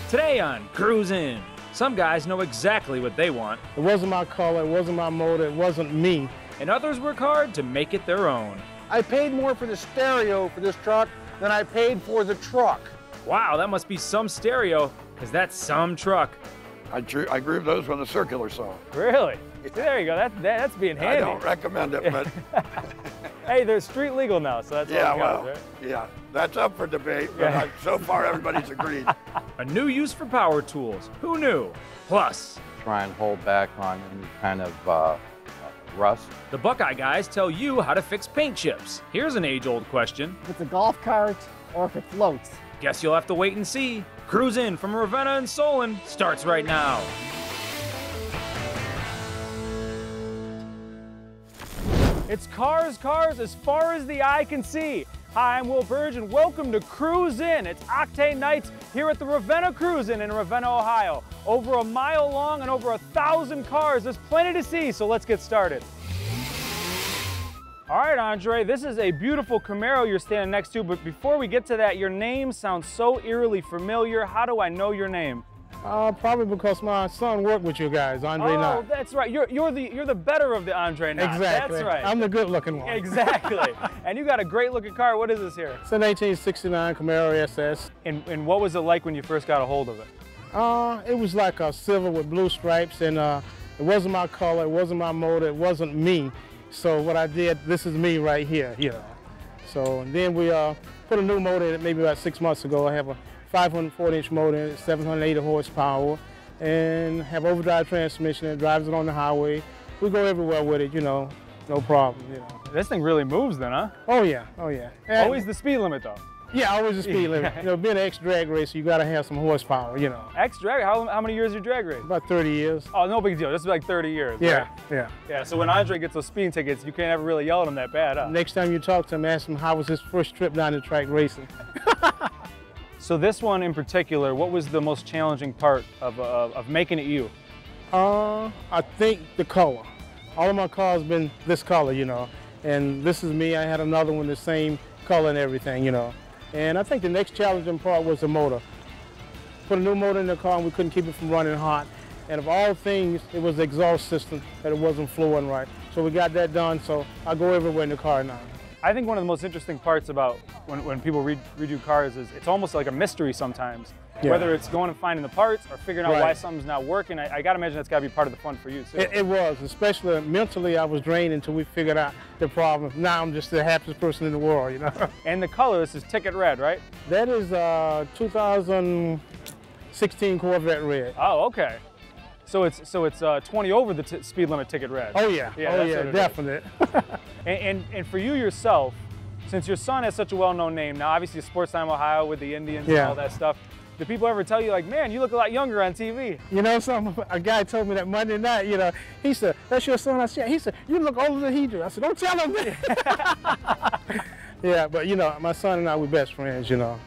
Today on Cruise In, some guys know exactly what they want, It wasn't my color, it wasn't my motor, it wasn't me. and others work hard to make it their own. I paid more for the stereo for this truck than I paid for the truck. Wow, that must be some stereo, because that's some truck. I grooved those from the circular saw. Really? There you go, that's being handy. I don't recommend it, but Hey, they're street legal now, so that's yeah, all well, that counts, right? yeah, that's up for debate, but so far everybody's agreed. A new use for power tools. Who knew? Plus, Try and hold back on any kind of rust. the Buckeye guys tell you how to fix paint chips. Here's an age-old question. If it's a golf cart or if it floats. Guess you'll have to wait and see. Cruise In from Ravenna and Solon starts right now. It's cars as far as the eye can see. Hi, I'm Will Burge, and welcome to Cruise In. It's Octane nights here at the Ravenna Cruise In Ravenna, Ohio. Over a mile long and over 1,000 cars. There's plenty to see, so let's get started. All right, Andre, this is a beautiful Camaro you're standing next to, but before we get to that, your name sounds so eerily familiar. How do I know your name? Probably because my son worked with you guys, Andre and I. Oh, that's right. You're the better of the Andre Knott. Exactly. That's right. I'm the good looking one. Exactly. And you got a great looking car. What is this here? It's an 1869 Camaro SS. And what was it like when you first got a hold of it? It was like a silver with blue stripes, and it wasn't my color, it wasn't my motor, it wasn't me. So what I did, this is me right here, you know. So and then we put a new motor in it maybe about 6 months ago. I have a 540-inch motor in it, 780 horsepower, and have overdrive transmission. It drives it on the highway. We go everywhere with it, you know, no problem, you know. This thing really moves then, huh? Oh yeah, oh yeah. And Always the speed limit though. yeah, always the speed limit. You know, being an ex-drag racer, you gotta have some horsepower, you know. Ex-drag, how many years you drag race? About 30 years. Oh, no big deal. This is like 30 years. Yeah, Right? yeah. Yeah, so when Andre gets those speeding tickets, you can't ever really yell at him that bad, huh? Next time you talk to him, ask him how was his first trip down the track racing. So this one in particular, what was the most challenging part of making it you? I think the color. All of my cars been this color, you know, and this is me. I had another one the same color and everything, you know. And I think the next challenging part was the motor. Put a new motor in the car and we couldn't keep it from running hot. And of all things, it was the exhaust system that it wasn't flowing right. So we got that done, so I go everywhere in the car now. I think one of the most interesting parts about when people redo cars is it's almost like a mystery sometimes. Yeah. Whether it's going and finding the parts or figuring out why Right. something's not working, I gotta imagine that's gotta be part of the fun for you too. It was, especially mentally, I was drained until we figured out the problem. Now I'm just the happiest person in the world, you know. And the color, this is ticket red, right? That is 2016 Corvette red. Oh, okay. So it's 20 over the speed limit ticket red. Oh yeah, Yeah, oh that's yeah, what it is. definite. And for you yourself, since your son has such a well-known name, now obviously Sports Time Ohio with the Indians and Yeah. all that stuff, do people ever tell you like, man, you look a lot younger on TV? You know something? A guy told me that Monday night, you know, he said, that's your son? I said, he said, you look older than he do. I said, don't tell him that. Yeah, but you know, my son and I, we're best friends, you know.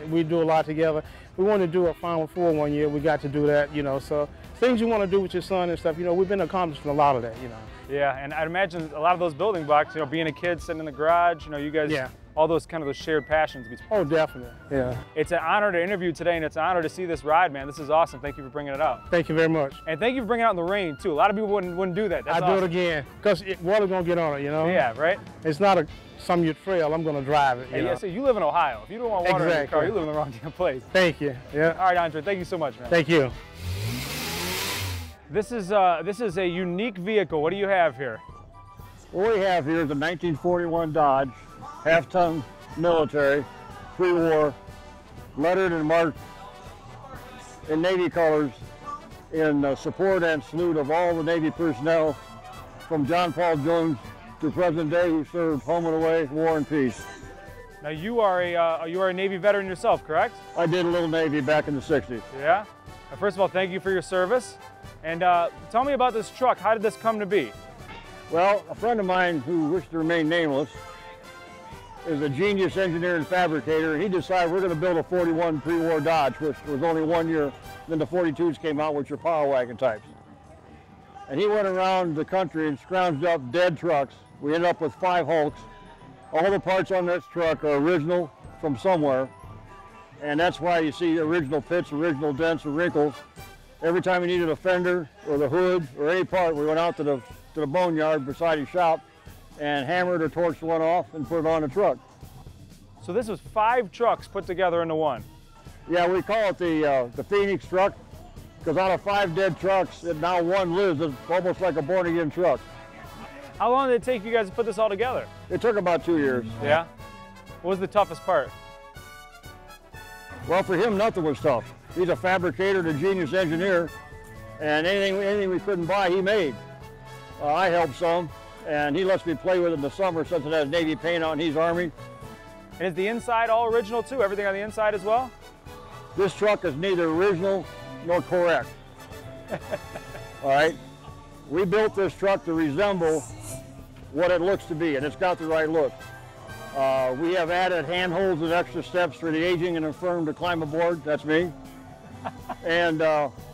And we do a lot together. We wanted to do a Final Four one year. We got to do that, you know, so things you want to do with your son and stuff, you know, we've been accomplishing a lot of that, you know. Yeah, and I'd imagine a lot of those building blocks, you know, being a kid sitting in the garage, you know, you guys, Yeah. all those shared passions. Oh, definitely, yeah. It's an honor to interview today, and it's an honor to see this ride, man. This is awesome. Thank you for bringing it out. Thank you very much. And thank you for bringing it out in the rain, too. A lot of people wouldn't do that. That's I'll do awesome. it again, because water's going to get on it, you know. Yeah, right? It's not some you trail, I'm going to drive it, you Hey, know. yeah, so you live in Ohio. If you don't want water in your car, Exactly. you live in the wrong damn place. Thank you, yeah. All right, Andre, thank you so much, man. Thank you. This is a unique vehicle. What do you have here? What we have here is a 1941 Dodge, half-ton military, pre-war, lettered and marked in Navy colors in support and salute of all the Navy personnel from John Paul Jones to present day who served home and away, war and peace. Now you are a Navy veteran yourself, correct? I did a little Navy back in the 60s. Yeah. First of all, thank you for your service. And tell me about this truck. How did this come to be? Well, a friend of mine who wished to remain nameless is a genius engineer and fabricator. He decided we're going to build a 41 pre-war Dodge, which was only 1 year. Then the 42s came out, which are power wagon types. And he went around the country and scrounged up dead trucks. We ended up with 5 Hulks. All the parts on this truck are original from somewhere. And that's why you see original pits, original dents, or wrinkles. Every time we needed a fender or the hood or any part, we went out to the boneyard beside his shop and hammered or torched one off and put it on the truck. So this was 5 trucks put together into one. Yeah, we call it the Phoenix truck, because out of 5 dead trucks, now one lives. It's almost like a born-again truck. How long did it take you guys to put this all together? It took about 2 years. Yeah? What was the toughest part? Well, for him, nothing was tough. He's a fabricator and a genius engineer, and anything we couldn't buy, he made. I helped some, and he lets me play with it in the summer since it has Navy paint on, he's Army. And is the inside all original too? Everything on the inside as well? This truck is neither original nor correct. All right? We built this truck to resemble what it looks to be, and it's got the right look. We have added handholds and extra steps for the aging and infirm to climb aboard. That's me. And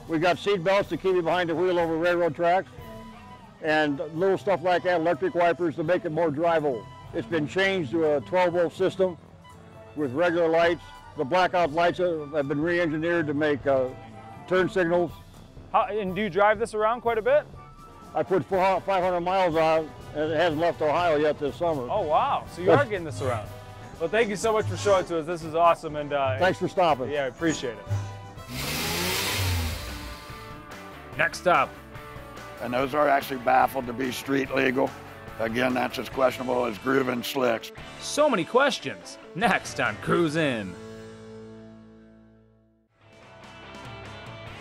we've got seat belts to keep you behind the wheel over railroad tracks, and little stuff like that, electric wipers to make it more drivable. It's been changed to a 12-volt system with regular lights. The blackout lights have been re-engineered to make turn signals. And do you drive this around quite a bit? I put 500 miles on it, and it hasn't left Ohio yet this summer. Oh, wow. So you are getting this around. Well, thank you so much for showing it to us. This is awesome. And thanks for stopping. Yeah, I appreciate it. Next up. And those are actually baffled to be street legal. Again, that's as questionable as grooving slicks. So many questions. Next on Cruise In.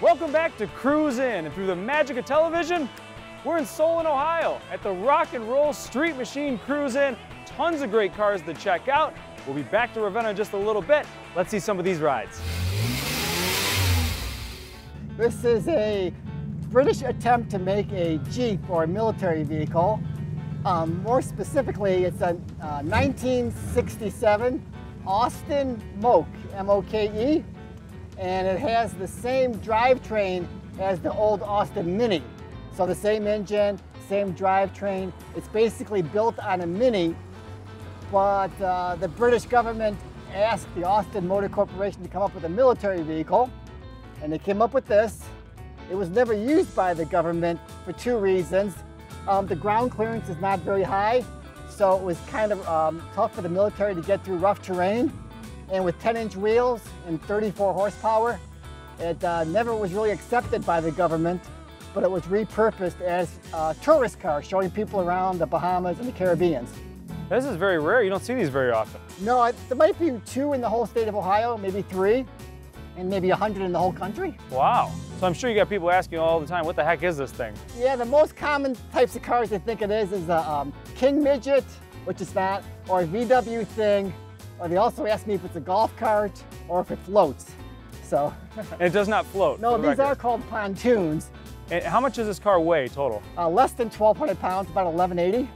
Welcome back to Cruise In, and through the magic of television, we're in Solon, Ohio, at the Rock and Roll Street Machine Cruise In. Tons of great cars to check out. We'll be back to Ravenna in just a little bit. Let's see some of these rides. This is a British attempt to make a Jeep or a military vehicle. More specifically, it's a 1967 Auetin Moke, M-O-K-E, and it has the same drivetrain as the old Auetin Mini. So the same engine, same drivetrain. It's basically built on a Mini, but the British government asked the Auetin Motor Corporation to come up with a military vehicle, and they came up with this. It was never used by the government for 2 reasons. The ground clearance is not very high, so it was kind of tough for the military to get through rough terrain. And with 10-inch wheels and 34 horsepower, it never was really accepted by the government, but it was repurposed as a tourist car, showing people around the Bahamas and the Caribbean. This is very rare. You don't see these very often. No, there might be 2 in the whole state of Ohio, maybe 3, and maybe 100 in the whole country. Wow. So I'm sure you got people asking all the time, what the heck is this thing? Yeah, the most common types of cars they think it is a King Midget, which it's not, or a VW thing, or they also ask me if it's a golf cart or if it floats. So. And it does not float. No, these are called pontoons. And how much does this car weigh total? Less than 1,200 pounds, about 1,180.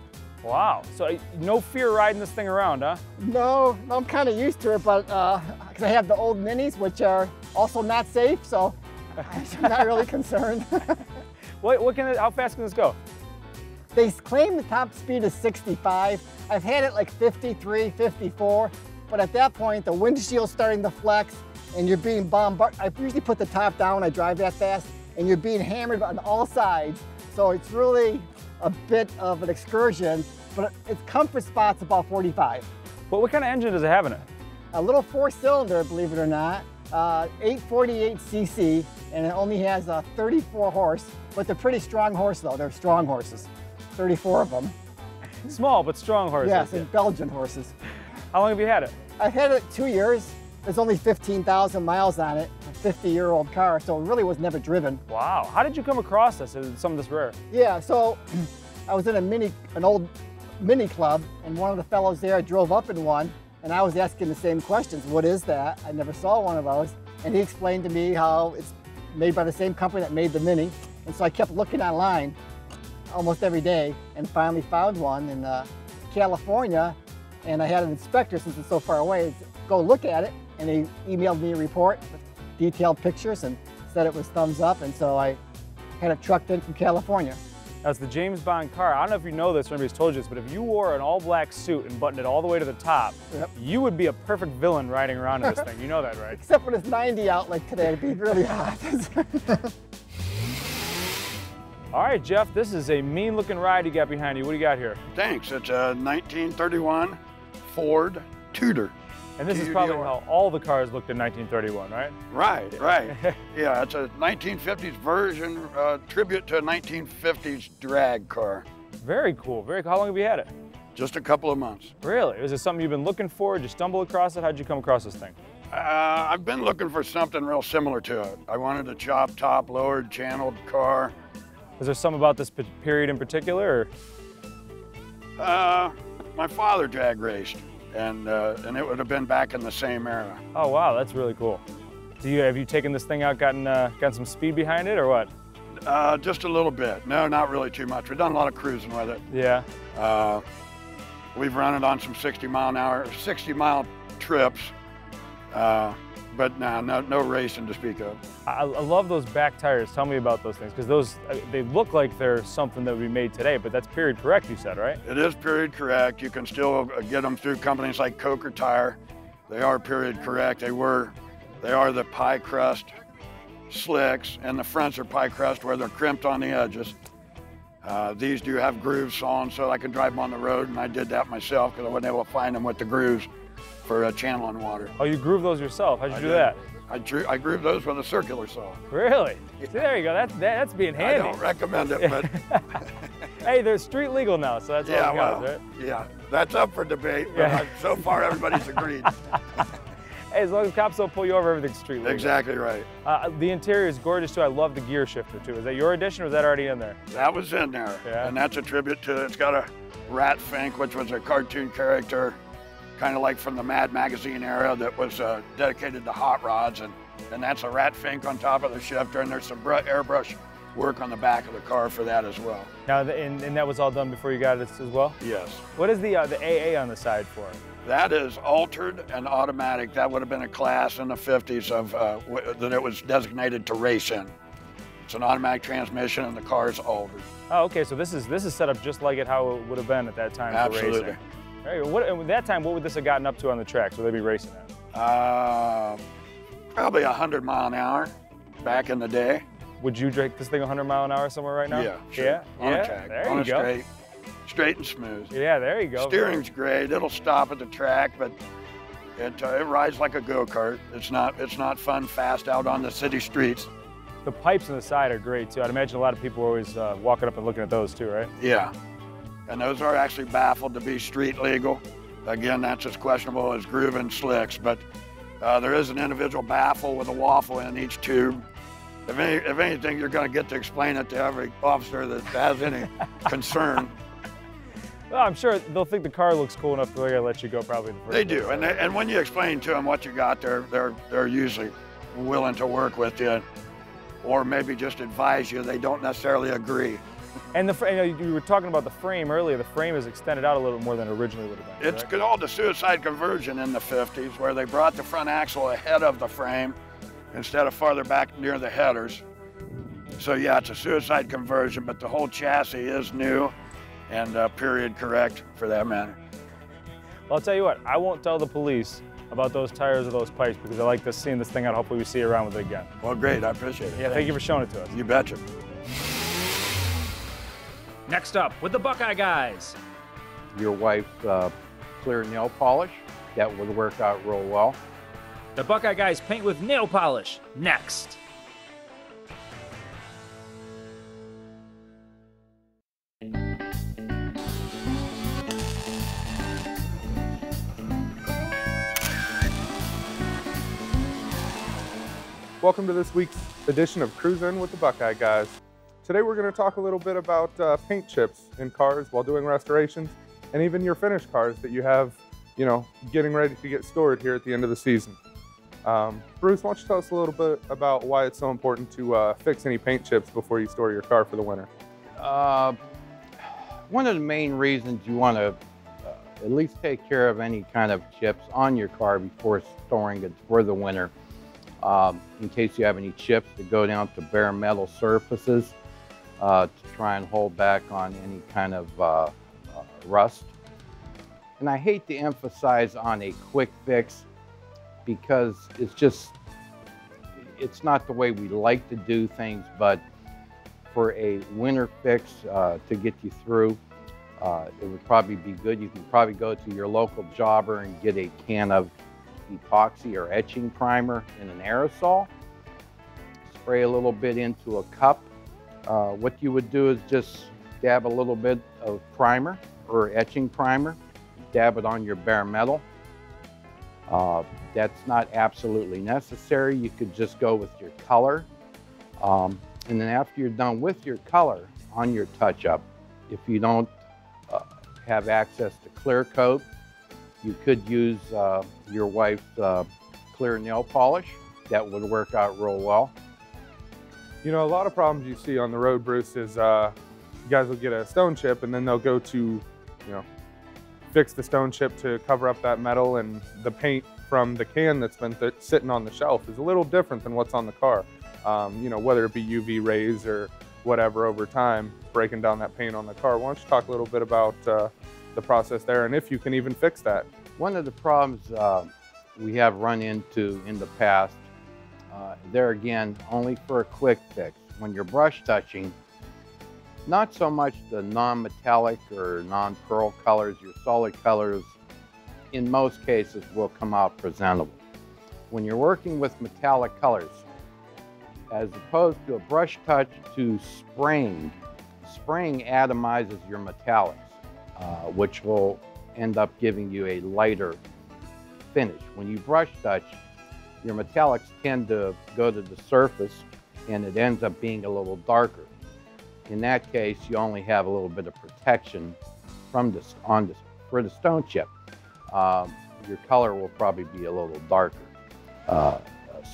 Wow. So no fear riding this thing around, huh? No, I'm kind of used to it, but because I have the old Minis, which are also not safe, so I'm not really concerned. How fast can this go? They claim the top speed is 65. I've had it like 53, 54, but at that point, the windshield's starting to flex, and you're being bombarded. I usually put the top down when I drive that fast, and you're being hammered on all sides. So it's really a bit of an excursion, but its comfort spot's about 45. Well, what kind of engine does it have in it? A little 4-cylinder, believe it or not, 848 cc, and it only has 34 horse, but they're pretty strong horse though. They're strong horses, 34 of them. Small, but strong horses. Yes, and Belgian horses. How long have you had it? I've had it 2 years. There's only 15,000 miles on it, a 50-year-old car, so it really was never driven. Wow, how did you come across this? Some of this rare? Yeah, so I was in an old mini club, and one of the fellows there drove up in one, and I was asking the same questions. What is that? I never saw one of those. And he explained to me how it's made by the same company that made the Mini. And so I kept looking online almost every day and finally found one in California. And I had an inspector, since it's so far away, go look at it. And he emailed me a report with detailed pictures and said it was thumbs up. And so I had it trucked in from California. That's the James Bond car. I don't know if you know this or anybody's told you this, but if you wore an all-black suit and buttoned it all the way to the top, you would be a perfect villain riding around in this thing. You know that, right? Except when it's 90 out like today, it'd be really hot. All right, Jeff, this is a mean-looking ride you got behind you. What do you got here? Thanks. It's a 1931 Ford Tudor. And this is probably how all the cars looked in 1931, right? Right. Yeah, it's a 1950s version, tribute to a 1950s drag car. Very cool, very cool. How long have you had it? Just a couple of months. Really? Is it something you've been looking for? Did you stumble across it? How'd you come across this thing? I've been looking for something real similar to it. I wanted a chop top, lowered, channeled car. Is there something about this period in particular? Or? My father drag raced, and it would have been back in the same era. Oh wow, that's really cool. Have you taken this thing out, gotten some speed behind it, or what? Just a little bit. No, not really too much. We've done a lot of cruising with it. Yeah. We've run it on some 60-mile trips. But no racing to speak of. I love those back tires. Tell me about those things, because they look like they're something that would be made today, but that's period correct, you said, right? It is period correct. You can still get them through companies like Coco tire. They are period correct. They are the pie crust slicks, and the fronts are pie crust where they're crimped on the edges. These do have grooves on, so I can drive them on the road, and I did that myself because I wasn't able to find them with the grooves for channeling water. Oh, you groove those yourself? How'd you do that? I groove those with a circular saw. Really? Yeah. See, there you go. That's being handy. I don't recommend it, but hey, they're street legal now, so that's all it goes, right? Yeah, that's up for debate. But so far, everybody's agreed. Hey, as long as cops don't pull you over, everything's street legal. Exactly right. The interior is gorgeous too. I love the gear shifter too. Is that your addition, or was that already in there? That was in there, and that's a tribute to. It's got a Rat Fink, which was a cartoon character, kind of like from the Mad Magazine era, that was dedicated to hot rods, and that's a Rat Fink on top of the shifter, and there's some airbrush work on the back of the car for that as well. Now, and that was all done before you got it as well? Yes. What is the AA on the side for? That is altered and automatic. That would have been a class in the 50s of that it was designated to race in. It's an automatic transmission, and the car is altered. Oh, okay. So this is set up just like how it would have been at that time for racing. Absolutely. At that time, what would this have gotten up to on the tracks? Would they be racing at? Probably 100 mile an hour back in the day. Would you drag this thing 100 mile an hour somewhere right now? Yeah, sure. Yeah, on a track, there on you a go. Straight and smooth. Yeah, there you go. Steering's great. It'll stop at the track, but it rides like a go-kart. It's not fun fast out on the city streets. The pipes on the side are great too. I'd imagine a lot of people are always walking up and looking at those too, right? Yeah, and those are actually baffled to be street legal. Again, that's as questionable as grooving slicks, but there is an individual baffle with a waffle in each tube. If anything, you're going to get to explain it to every officer that has any concern. Well, I'm sure they'll think the car looks cool enough to let you go probably the first They do, and when you explain to them what you got, they're usually willing to work with you, or maybe just advise you. They don't necessarily agree. And you were talking about the frame earlier. The frame is extended out a little more than it originally would have been. It's called the suicide conversion in the 50s, where they brought the front axle ahead of the frame instead of farther back near the headers. So yeah, it's a suicide conversion, but the whole chassis is new and period correct for that matter. Well, I'll tell you what, I won't tell the police about those tires or those pipes because I like seeing this thing out. Hopefully we see you around with it again. Well, great, I appreciate it. Yeah, thank you for showing it to us. You betcha. Next up, with the Buckeye guys. Your wife's clear nail polish, that would work out real well. The Buckeye guys paint with nail polish. Next. Welcome to this week's edition of Cruisin' with the Buckeye Guys. Today we're going to talk a little bit about paint chips in cars while doing restorations, and even your finished cars that you have, getting ready to get stored here at the end of the season. Bruce, why don't you tell us a little bit about why it's so important to fix any paint chips before you store your car for the winter? One of the main reasons you want to at least take care of any kind of chips on your car before storing it for the winter. In case you have any chips that go down to bare metal surfaces. to try and hold back on any kind of rust. And I hate to emphasize on a quick fix because it's not the way we like to do things, but for a winter fix to get you through, it would probably be good. You can probably go to your local jobber and get a can of epoxy or etching primer in an aerosol. Spray a little bit into a cup. What you would do is just dab a little bit of primer or etching primer, dab it on your bare metal. That's not absolutely necessary. You could just go with your color. And then after you're done with your color on your touch-up, if you don't have access to clear coat, you could use your wife's clear nail polish. That would work out real well. You know, a lot of problems you see on the road, Bruce, is you guys will get a stone chip and then they'll go to, you know, fix the stone chip to cover up that metal, and the paint from the can that's been sitting on the shelf is a little different than what's on the car. You know, whether it be UV rays or whatever over time, breaking down that paint on the car. Why don't you talk a little bit about the process there and if you can even fix that? One of the problems we have run into in the past, there again, only for a quick fix, when you're brush touching, not so much the non-metallic or non-pearl colors, your solid colors in most cases will come out presentable. When you're working with metallic colors, as opposed to a brush touch to spraying atomizes your metallics, which will end up giving you a lighter finish. When you brush touch, your metallics tend to go to the surface and it ends up being a little darker. In that case, you only have a little bit of protection from for the stone chip. Your color will probably be a little darker.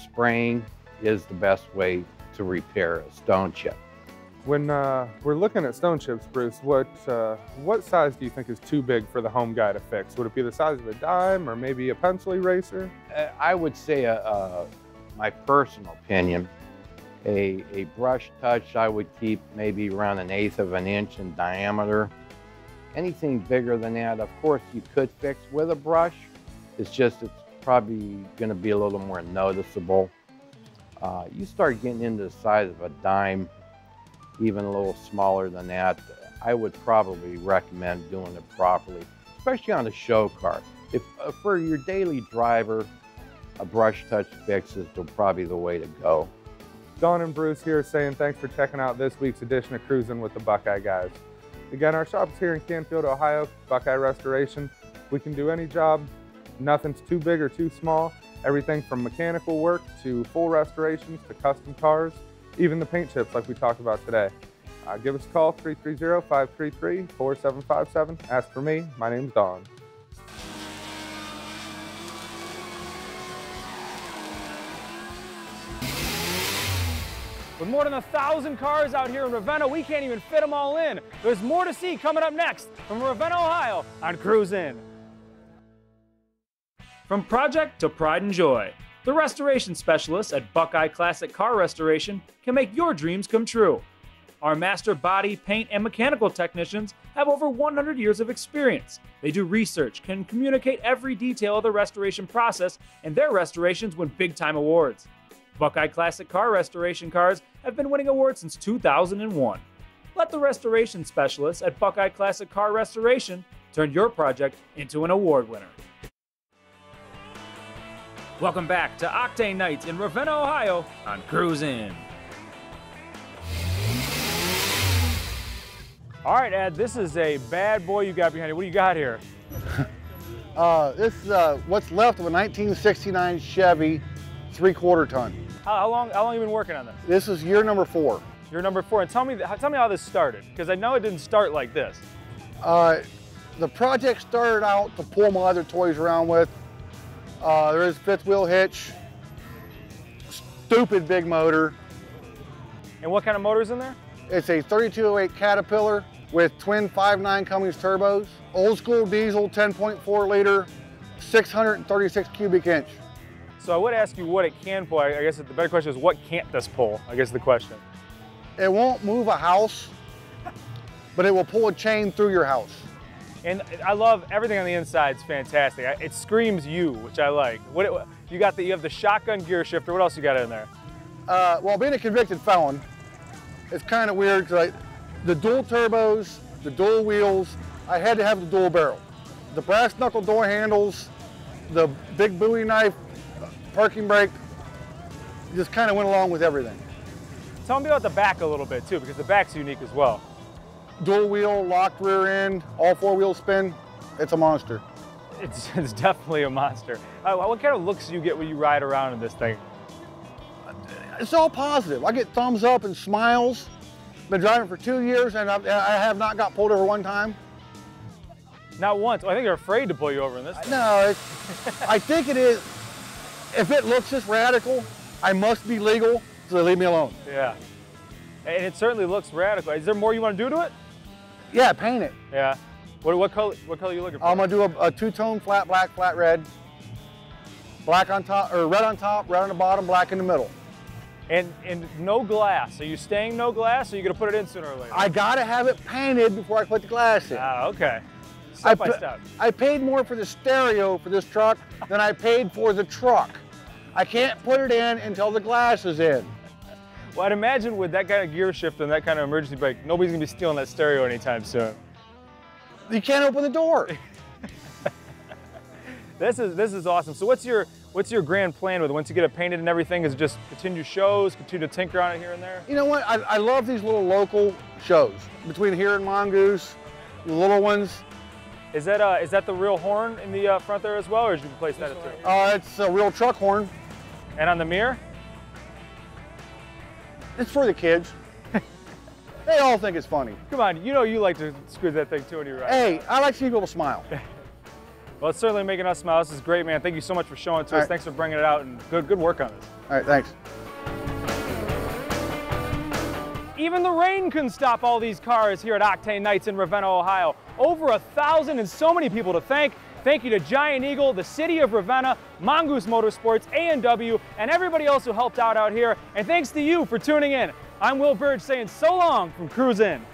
Spraying is the best way to repair a stone chip. When we're looking at stone chips, Bruce, what size do you think is too big for the home guy to fix? Would it be the size of a dime or maybe a pencil eraser? I would say, my personal opinion, a brush touch I would keep maybe around 1/8 of an inch in diameter. Anything bigger than that, of course, you could fix with a brush. It's probably going to be a little more noticeable. You start getting into the size of a dime, even a little smaller than that, I would probably recommend doing it properly, especially on a show car. If for your daily driver, a brush touch fix is probably the way to go. Don and Bruce here saying thanks for checking out this week's edition of Cruising with the Buckeye Guys. Again, our shop is here in Canfield, Ohio, Buckeye Restoration. We can do any job. Nothing's too big or too small. Everything from mechanical work to full restorations to custom cars, even the paint chips like we talked about today. Give us a call, 330-533-4757. Ask for me. My name's Don. With more than 1,000 cars out here in Ravenna, we can't even fit them all in. There's more to see coming up next from Ravenna, Ohio on Cruise In. From project to pride and joy, the restoration specialists at Buckeye Classic Car Restoration can make your dreams come true. Our master body, paint, and mechanical technicians have over 100 years of experience. They do research, can communicate every detail of the restoration process, and their restorations win big-time awards. Buckeye Classic Car Restoration cars have been winning awards since 2001. Let the restoration specialists at Buckeye Classic Car Restoration turn your project into an award winner. Welcome back to Octane Nights in Ravenna, Ohio on Cruise In. All right, Ed, this is a bad boy you got behind you. What do you got here? This is what's left of a 1969 Chevy 3/4 ton. How long have you been working on this? This is year number 4. You're number 4, and tell me how this started, because I know it didn't start like this. The project started out to pull my other toys around with. There is 5th wheel hitch, stupid big motor. And what kind of motor's in there? It's a 3208 Caterpillar with twin 5.9 Cummins turbos, old school diesel, 10.4 liter, 636 cubic inch. So I would ask you what it can pull. I guess the better question is what can't this pull? I guess the question. It won't move a house, but it will pull a chain through your house. And I love everything on the inside. It's fantastic. It screams you, which I like. You have the shotgun gear shifter. What else you got in there? Well, being a convicted felon, it's kind of weird because the dual turbos, the dual wheels, I had to have the dual barrel. The brass knuckle door handles, the big Bowie knife, parking brake, just kind of went along with everything. Tell me about the back a little bit too, because the back's unique as well. Dual wheel, locked rear end, all four wheel spin. It's a monster. It's definitely a monster. What kind of looks do you get when you ride around in this thing? It's all positive. I get thumbs up and smiles. Been driving for 2 years and I have not got pulled over one time. Not once. Oh, I think they're afraid to pull you over in this. No, I think it is. If it looks this radical, I must be legal, so they leave me alone. Yeah. And it certainly looks radical. Is there more you want to do to it? Yeah, paint it. Yeah. What color are you looking for? I'm gonna do a two-tone flat black, flat red. Black on top, or red on top, red on the bottom, black in the middle. And no glass. Are you staying no glass, or are you gonna put it in sooner or later? I gotta have it painted before I put the glass in. Ah, okay. Step by step. I paid more for the stereo for this truck than I paid for the truck. I can't put it in until the glass is in. Well, I'd imagine with that kind of gear shift and that kind of emergency brake, nobody's gonna be stealing that stereo anytime soon. You can't open the door. This is awesome. So what's your grand plan with it? Once you get it painted and everything, is it just continue shows, continue to tinker on it here and there? You know what? I love these little local shows between here and Mongoose, the little ones. Is that the real horn in the front there as well, or did you replace that too? It's a real truck horn. And on the mirror? It's for the kids. They all think it's funny. Come on, you know you like to squeeze that thing too when you ride. Hey, I like to see people smile. Well, it's certainly making us smile. This is great, man. Thank you so much for showing it to us. Right. Thanks for bringing it out, and good work on this. All right, thanks. Even the rain couldn't stop all these cars here at Octane Nights in Ravenna, Ohio. Over 1,000 and so many people to thank. Thank you to Giant Eagle, the City of Ravenna, Mongoose Motorsports, A&W, and everybody else who helped out here. And thanks to you for tuning in. I'm Will Burge saying so long from Cruise In.